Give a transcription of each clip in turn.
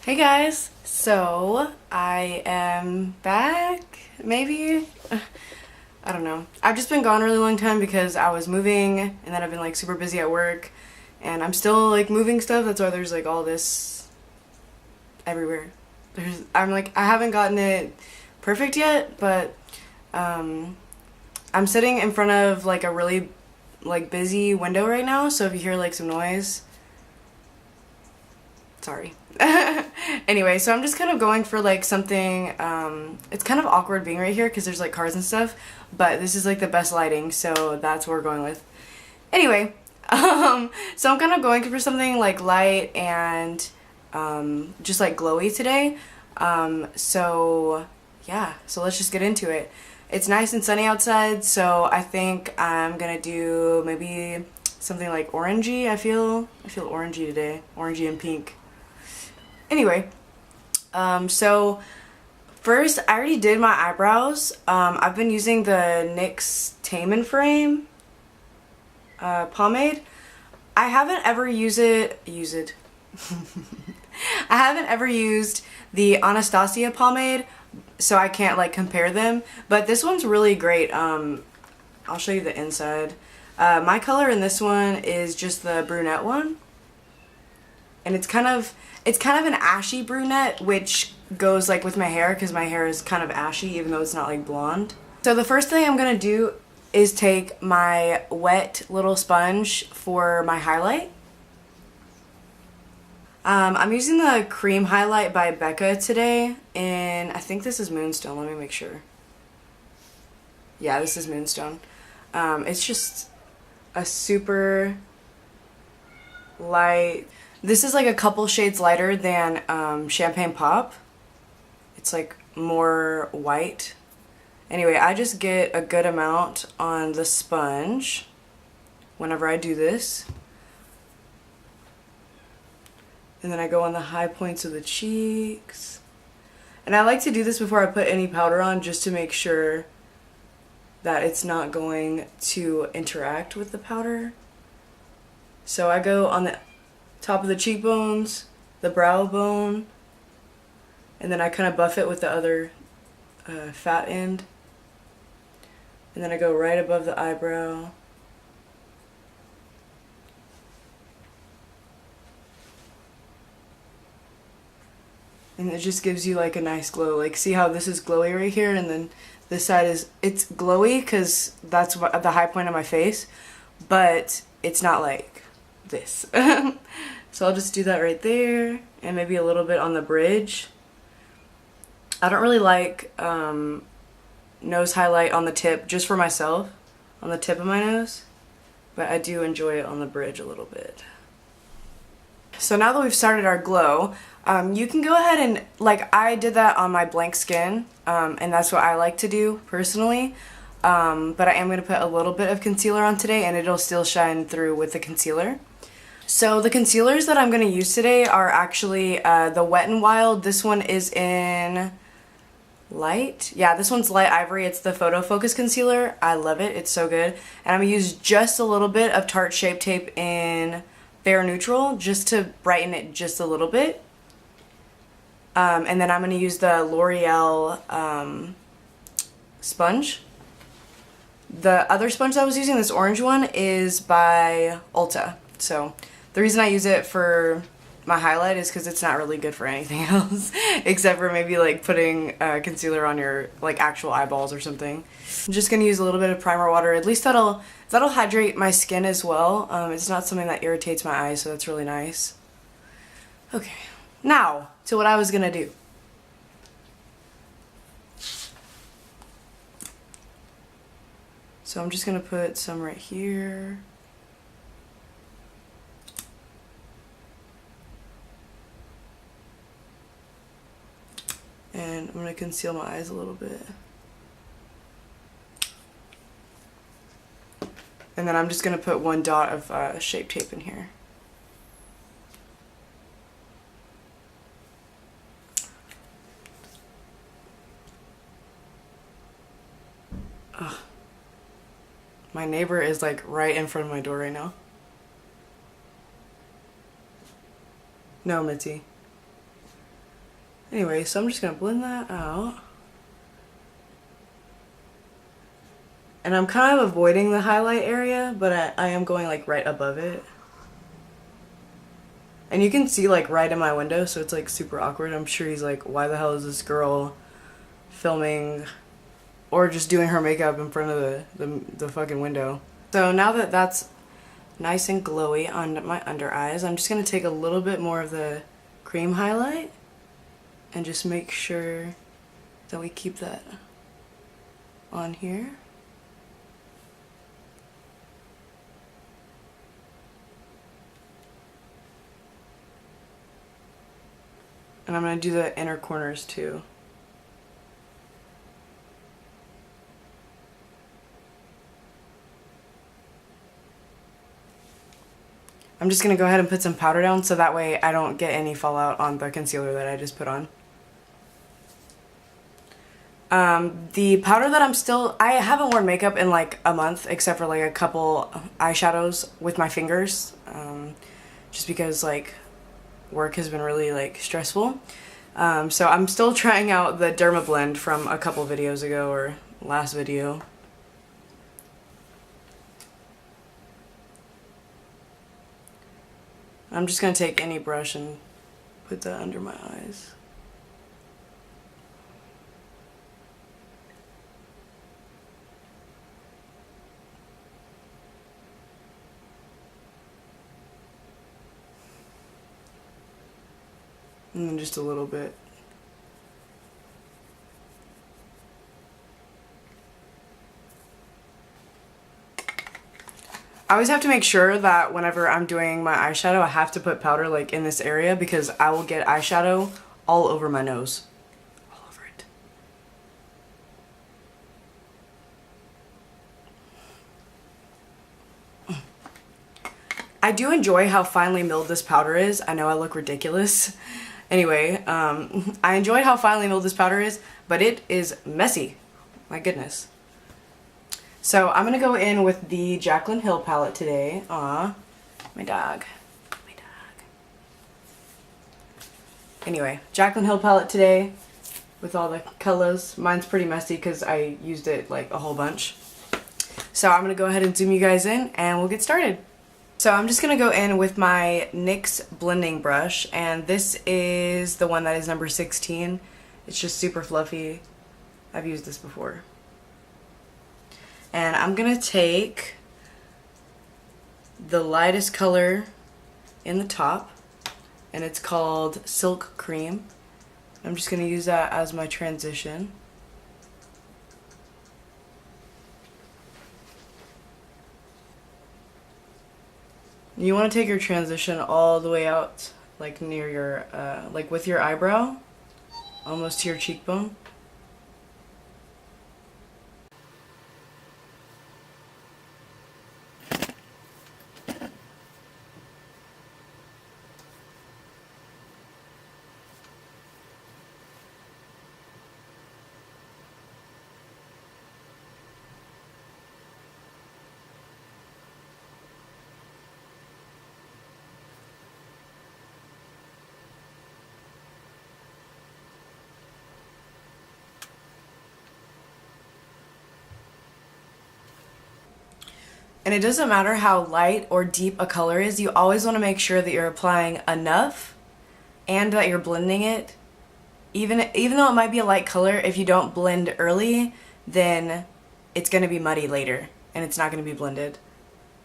Hey guys, so I am back, maybe? I don't know. I've just been gone a really long time because I was moving and then I've been like super busy at work and I'm still like moving stuff. That's why there's like all this everywhere. I haven't gotten it perfect yet, but I'm sitting in front of like a really like busy window right now, so if you hear like some noise, sorry. Anyway, so I'm just kind of going for like something, it's kind of awkward being right here because there's like cars and stuff, but this is like the best lighting, so that's what we're going with. Anyway, so I'm kind of going for something like light and just like glowy today. So yeah, so let's just get into it. It's nice and sunny outside, so I think I'm gonna do maybe something like orangey. I feel orangey today, orangey and pink. Anyway, so first I already did my eyebrows. I've been using the NYX Tame Frame pomade. I haven't ever I haven't ever used the Anastasia pomade, so I can't like compare them, but this one's really great. I'll show you the inside. My color in this one is just the brunette one, and it's kind of an ashy brunette, which goes like with my hair because my hair is kind of ashy even though it's not like blonde. So the first thing I'm gonna do is take my wet little sponge for my highlight. I'm using the cream highlight by Becca today, and I think this is Moonstone. Let me make sure. Yeah, this is Moonstone. It's just a super light. This is like a couple shades lighter than Champagne Pop. It's like more white. Anyway, I just get a good amount on the sponge whenever I do this. And then I go on the high points of the cheeks. And I like to do this before I put any powder on just to make sure that it's not going to interact with the powder. So I go on the top of the cheekbones, the brow bone, and then I kind of buff it with the other fat end. And then I go right above the eyebrow. And it just gives you like a nice glow. Like, see how this is glowy right here, and then this side it's glowy because that's the high point of my face, but it's not like this. So I'll just do that right there, and maybe a little bit on the bridge. I don't really like nose highlight on the tip, just for myself, on the tip of my nose, but I do enjoy it on the bridge a little bit. So now that we've started our glow, you can go ahead and, like, I did that on my blank skin, and that's what I like to do personally, but I am going to put a little bit of concealer on today, and it'll still shine through with the concealer. So the concealers that I'm going to use today are actually the Wet n Wild. This one is in light. Yeah, this one's light ivory. It's the Photo Focus concealer. I love it. It's so good. And I'm going to use just a little bit of Tarte Shape Tape in Fair Neutral just to brighten it just a little bit. And then I'm going to use the L'Oreal sponge. The other sponge that I was using, this orange one, is by Ulta. So the reason I use it for my highlight is because it's not really good for anything else except for maybe like putting concealer on your like actual eyeballs or something. I'm just gonna use a little bit of primer water. At least that'll hydrate my skin as well. It's not something that irritates my eyes, so that's really nice. Okay, now to what I was gonna do. So I'm just gonna put some right here. And I'm going to conceal my eyes a little bit. And then I'm just going to put one dot of Shape Tape in here. Ugh. My neighbor is like right in front of my door right now. No, Mitzi. Anyway, so I'm just gonna blend that out. And I'm kind of avoiding the highlight area, but I am going like right above it. And you can see like right in my window, so it's like super awkward. I'm sure he's like, why the hell is this girl filming or just doing her makeup in front of the fucking window? So now that that's nice and glowy on my under eyes, I'm just gonna take a little bit more of the cream highlight and just make sure that we keep that on here. And I'm going to do the inner corners too. I'm just going to go ahead and put some powder down so that way I don't get any fallout on the concealer that I just put on. The powder that I haven't worn makeup in like a month except for like a couple eyeshadows with my fingers. Just because like work has been really like stressful. So I'm still trying out the Derma blend from a couple videos ago or last video. I'm just gonna take any brush and put that under my eyes. And then just a little bit. I always have to make sure that whenever I'm doing my eyeshadow, I have to put powder like in this area because I will get eyeshadow all over my nose. All over it. I do enjoy how finely milled this powder is. I know I look ridiculous. Anyway, I enjoyed how finely milled this powder is, but it is messy. My goodness. So I'm going to go in with the Jaclyn Hill palette today. Aw, my dog. My dog. Anyway, Jaclyn Hill palette today with all the colors. Mine's pretty messy because I used it like a whole bunch. So I'm going to go ahead and zoom you guys in and we'll get started. So I'm just going to go in with my NYX blending brush, and this is the one that is number 16. It's just super fluffy. I've used this before. And I'm going to take the lightest color in the top, and it's called Silk Cream. I'm just going to use that as my transition. You want to take your transition all the way out, like near your, like with your eyebrow, almost to your cheekbone. And it doesn't matter how light or deep a color is, you always want to make sure that you're applying enough and that you're blending it. Even though it might be a light color, if you don't blend early, then it's going to be muddy later and it's not going to be blended.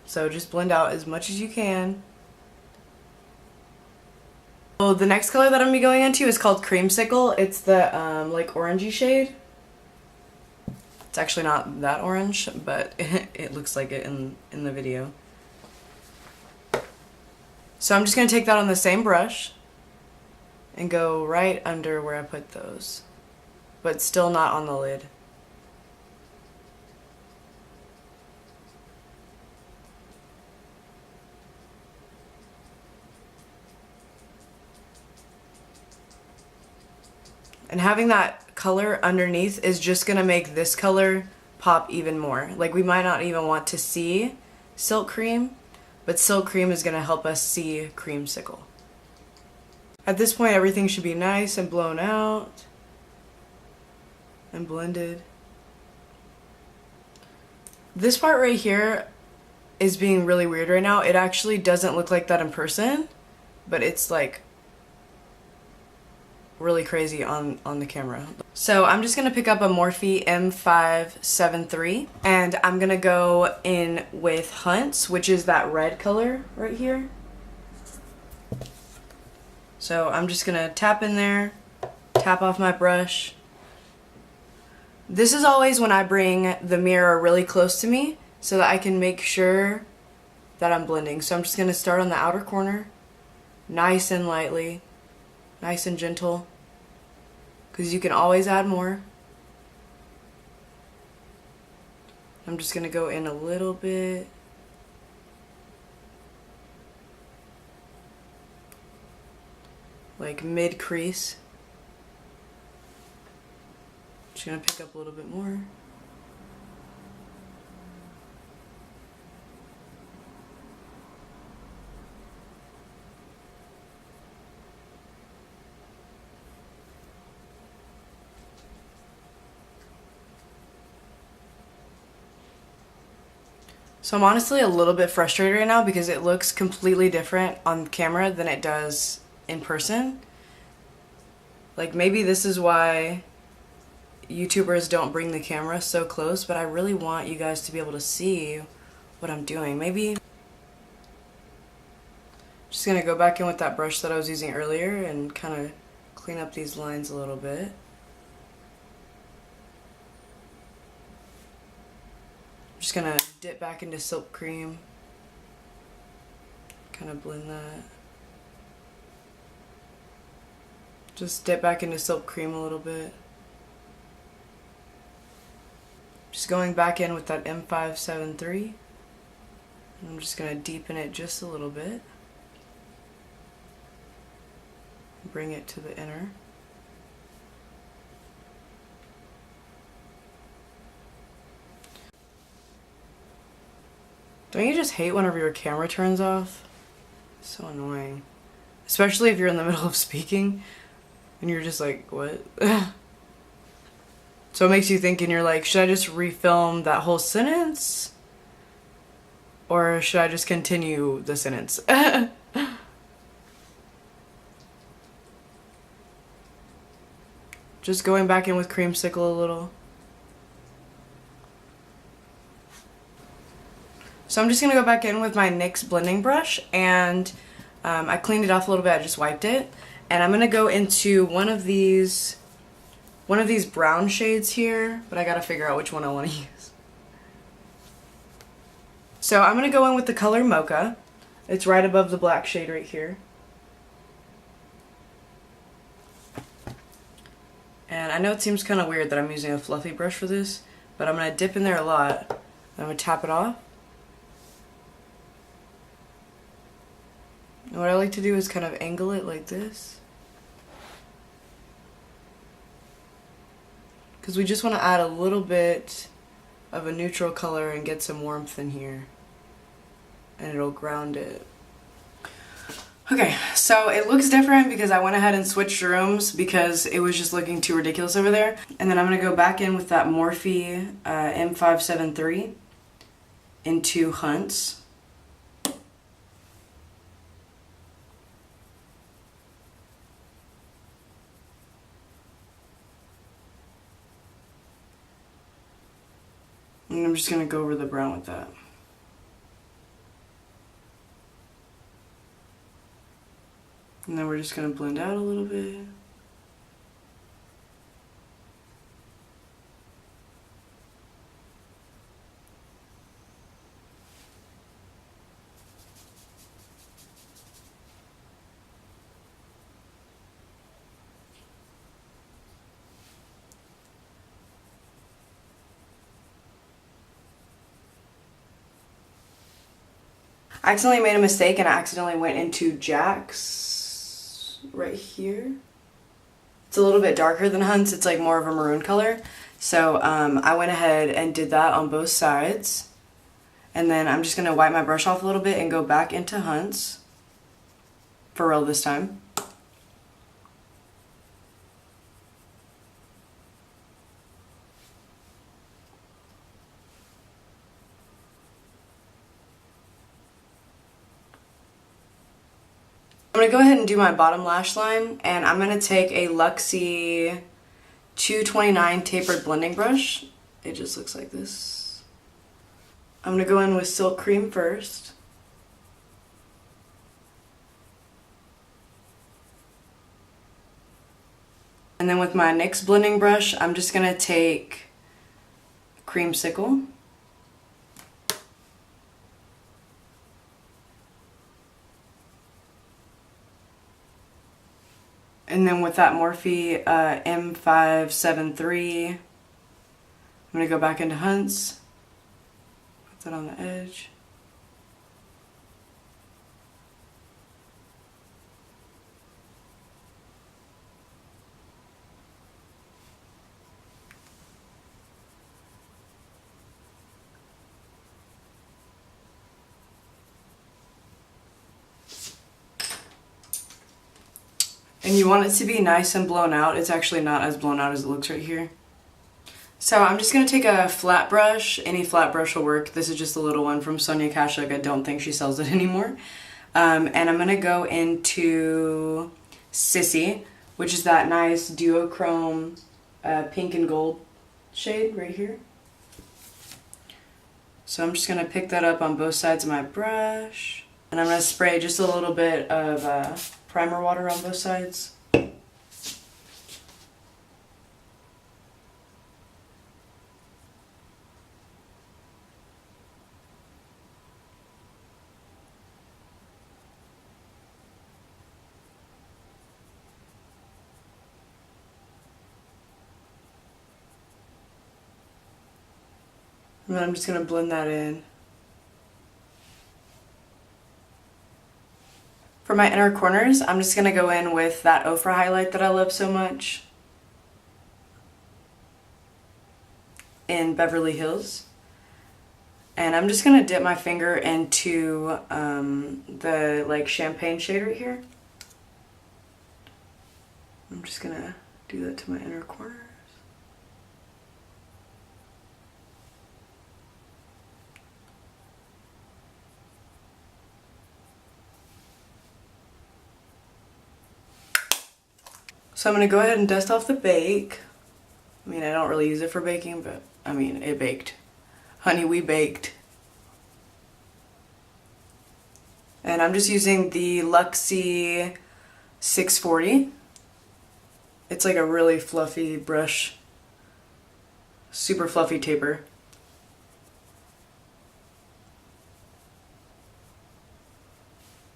So just blend out as much as you can. So the next color that I'm going to be going into is called Creamsicle. It's the like orangey shade. It's actually not that orange, but it looks like it in the video. So I'm just going to take that on the same brush and go right under where I put those, but still not on the lid. And having that color underneath is just going to make this color pop even more. Like, we might not even want to see Silk Cream, but Silk Cream is going to help us see Creamsicle. At this point, everything should be nice and blown out and blended. This part right here is being really weird right now. It actually doesn't look like that in person, but it's like really crazy on the camera. So I'm just gonna pick up a Morphe M573 and I'm gonna go in with Hunts, which is that red color right here. So I'm just gonna tap in there, tap off my brush. This is always when I bring the mirror really close to me so that I can make sure that I'm blending. So I'm just gonna start on the outer corner, nice and lightly, nice and gentle, because you can always add more. I'm just gonna go in a little bit. Like mid crease. Just gonna pick up a little bit more. So I'm honestly a little bit frustrated right now because it looks completely different on camera than it does in person. Like maybe this is why YouTubers don't bring the camera so close, but I really want you guys to be able to see what I'm doing. Maybe just gonna go back in with that brush that I was using earlier and kind of clean up these lines a little bit. I'm just gonna dip back into Silk Cream, kind of blend that. Just dip back into Silk Cream a little bit. Just going back in with that M573. I'm just gonna deepen it just a little bit. Bring it to the inner. Don't you just hate whenever your camera turns off? It's so annoying. Especially if you're in the middle of speaking and you're just like, what? So it makes you think and you're like, should I just refilm that whole sentence? Or should I just continue the sentence? Just going back in with Creamsicle a little. So I'm just going to go back in with my NYX blending brush and I cleaned it off a little bit, I just wiped it. And I'm going to go into one of these brown shades here, but I got to figure out which one I want to use. So I'm going to go in with the color Mocha. It's right above the black shade right here. And I know it seems kind of weird that I'm using a fluffy brush for this, but I'm going to dip in there a lot. And I'm going to tap it off. And what I like to do is kind of angle it like this. Because we just want to add a little bit of a neutral color and get some warmth in here. And it'll ground it. Okay, so it looks different because I went ahead and switched rooms because it was just looking too ridiculous over there. And then I'm going to go back in with that Morphe M573 into Hunts. And I'm just going to go over the brown with that. And then we're just going to blend out a little bit. I accidentally made a mistake and I accidentally went into Jack's right here. It's a little bit darker than Hunt's, it's like more of a maroon color. So I went ahead and did that on both sides. And then I'm just going to wipe my brush off a little bit and go back into Hunt's. For real this time. I'm gonna go ahead and do my bottom lash line, and I'm gonna take a Luxie 229 tapered blending brush. It just looks like this. I'm gonna go in with Silk Cream first. And then with my NYX blending brush, I'm just gonna take Creamsicle. And then with that Morphe M573, I'm gonna go back into Hunts, put that on the edge. And you want it to be nice and blown out. It's actually not as blown out as it looks right here. So I'm just going to take a flat brush. Any flat brush will work. This is just a little one from Sonia Kashuk. I don't think she sells it anymore. And I'm going to go into Sissy, which is that nice duochrome pink and gold shade right here. So I'm just going to pick that up on both sides of my brush. And I'm going to spray just a little bit of primer water on both sides. And then I'm just going to blend that in. For my inner corners, I'm just going to go in with that Ofra highlight that I love so much in Beverly Hills. And I'm just going to dip my finger into the like champagne shade right here. I'm just going to do that to my inner corners. So I'm going to go ahead and dust off the bake. I mean, I don't really use it for baking, but I mean, it baked. Honey, we baked. And I'm just using the Luxie 640. It's like a really fluffy brush. Super fluffy taper.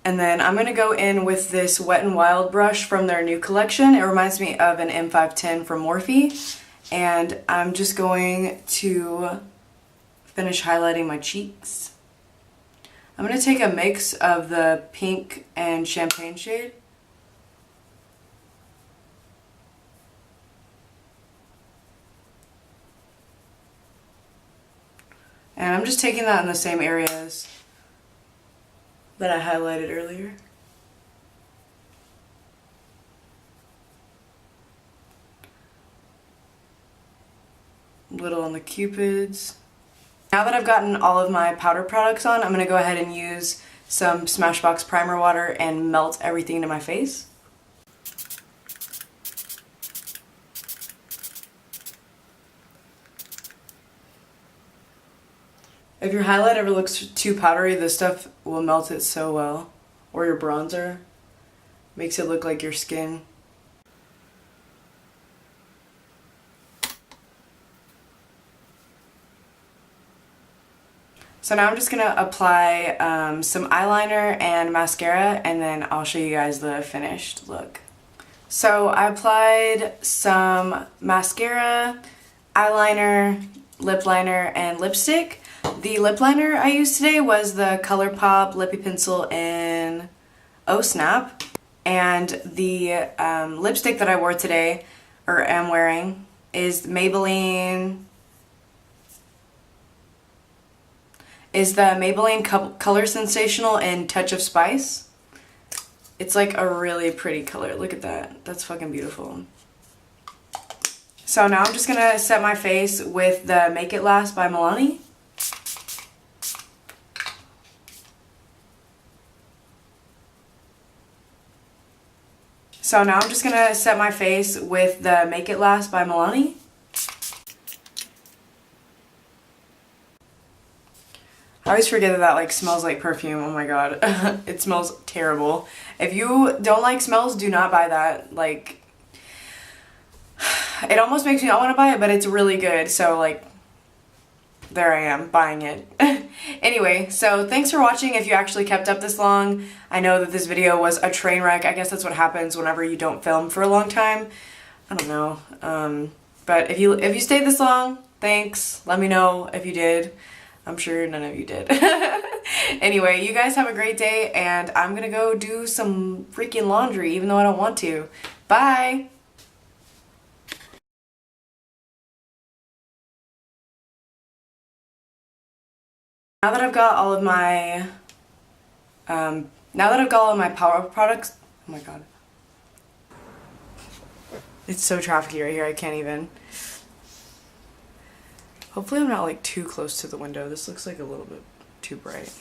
And then I'm going to go in with this Wet n Wild brush from their new collection. It reminds me of an M510 from Morphe. And I'm just going to finish highlighting my cheeks. I'm going to take a mix of the pink and champagne shade. And I'm just taking that in the same areas that I highlighted earlier. A little on the cupids. Now that I've gotten all of my powder products on, I'm going to go ahead and use some Smashbox primer water and melt everything into my face. If your highlight ever looks too powdery, this stuff will melt it so well. Or your bronzer. Makes it look like your skin. So now I'm just going to apply some eyeliner and mascara, and then I'll show you guys the finished look. So I applied some mascara, eyeliner, lip liner, and lipstick. The lip liner I used today was the ColourPop Lippy Pencil in Oh Snap. And the lipstick that I wore today, or am wearing, is Maybelline. Is the Maybelline Color Sensational in Touch of Spice. It's like a really pretty color. Look at that. That's fucking beautiful. So now I'm just gonna set my face with the Make It Last by Milani. So now I'm just gonna set my face with the Make It Last by Milani. I always forget that that like smells like perfume. Oh my god. It smells terrible. If you don't like smells, do not buy that. Like, it almost makes me not want to buy it, but it's really good. So like, there I am buying it. Anyway, so thanks for watching if you actually kept up this long. I know that this video was a train wreck. I guess that's what happens whenever you don't film for a long time. I don't know. But if you stayed this long, thanks. Let me know if you did. I'm sure none of you did. Anyway, you guys have a great day, and I'm gonna go do some freaking laundry even though I don't want to. Bye! Now that I've got all of my power products, oh my god. It's so trafficy right here, I can't even. Hopefully I'm not like too close to the window. This looks like a little bit too bright.